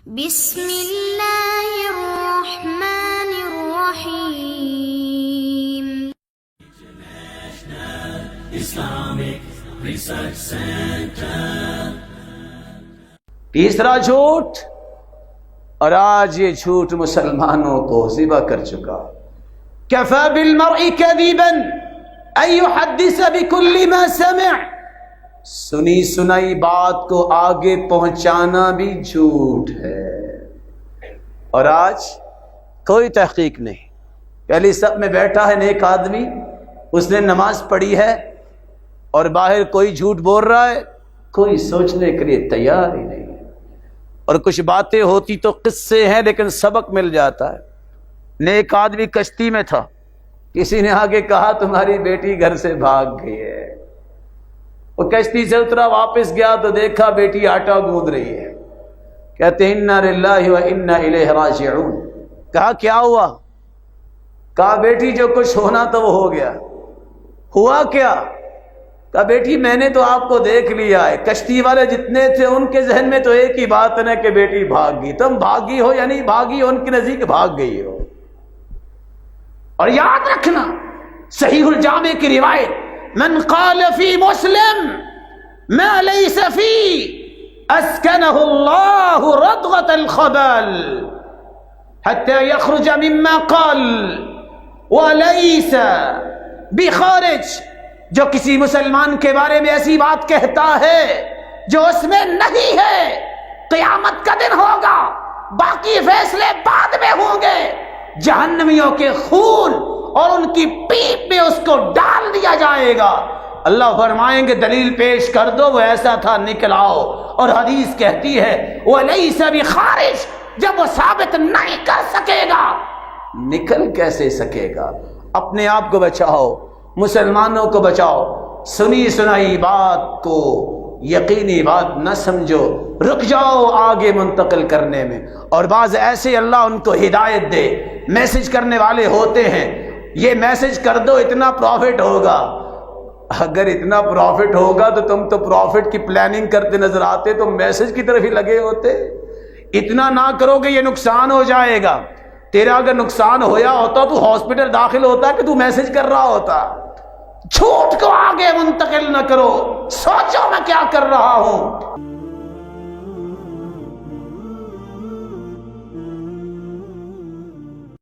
بسم اللہ الرحمن الرحیم۔ تیسرا جھوٹ، اور آج یہ جھوٹ مسلمانوں کو ذبح کر چکا۔ کفى بالمرء كذبا ان يحدث بكل ما سمع، سنی سنائی بات کو آگے پہنچانا بھی جھوٹ ہے۔ اور آج کوئی تحقیق نہیں، پہلی صف میں بیٹھا ہے نیک آدمی، اس نے نماز پڑھی ہے اور باہر کوئی جھوٹ بول رہا ہے، کوئی سوچنے کے لیے تیار ہی نہیں ہے۔ اور کچھ باتیں ہوتی تو قصے ہیں لیکن سبق مل جاتا ہے۔ نیک آدمی کشتی میں تھا، کسی نے آگے کہا تمہاری بیٹی گھر سے بھاگ گئی ہے۔ وہ کشتی سے اترا، واپس گیا تو دیکھا بیٹی آٹا گوندھ رہی ہے۔ کہتے ہیں انا للہ و انا الیہ راجعون۔ کہا کیا ہوا؟ کہا بیٹی جو کچھ ہونا تو وہ ہو گیا۔ ہوا کیا؟ کہا بیٹی میں نے تو آپ کو دیکھ لیا ہے، کشتی والے جتنے تھے ان کے ذہن میں تو ایک ہی بات ہے کہ بیٹی بھاگ گئی، تم بھاگی ہو یا نہیں بھاگی ہو، ان کے نزدیک بھاگ گئی ہو۔ اور یاد رکھنا صحیح الجامع کی روایت، من قال فی مسلم ما لیس فی اسکنہ اللہ ردغة الخبل حتی یخرج مما قال ولیس بخارج۔ جو کسی مسلمان کے بارے میں ایسی بات کہتا ہے جو اس میں نہیں ہے، قیامت کا دن ہوگا، باقی فیصلے بعد میں ہوں گے، جہنمیوں کے خون اور ان کی پیپ میں اس کو ڈال دیا جائے گا۔ اللہ فرمائیں گے دلیل پیش کر دو، وہ ایسا تھا نکل آؤ۔ اور حدیث کہتی ہے وَلَيْسَ بِخَارِجٍ، جب وہ ثابت نہیں کر سکے گا نکل کیسے سکے گا؟ اپنے آپ کو بچاؤ، مسلمانوں کو بچاؤ، سنی سنائی بات کو یقینی بات نہ سمجھو، رک جاؤ آگے منتقل کرنے میں۔ اور بعض ایسے اللہ ان کو ہدایت دے، میسج کرنے والے ہوتے ہیں، یہ میسج کر دو اتنا پروفٹ ہوگا۔ اگر اتنا پروفٹ ہوگا تو تم تو پروفٹ کی پلاننگ کرتے نظر آتے، تو میسج کی طرف ہی لگے ہوتے۔ اتنا نہ کرو کہ یہ نقصان ہو جائے گا، تیرا اگر نقصان ہویا ہوتا تو ہاسپٹل داخل ہوتا کہ تو میسج کر رہا ہوتا۔ جھوٹ کو آگے منتقل نہ کرو، سوچو میں کیا کر رہا ہوں۔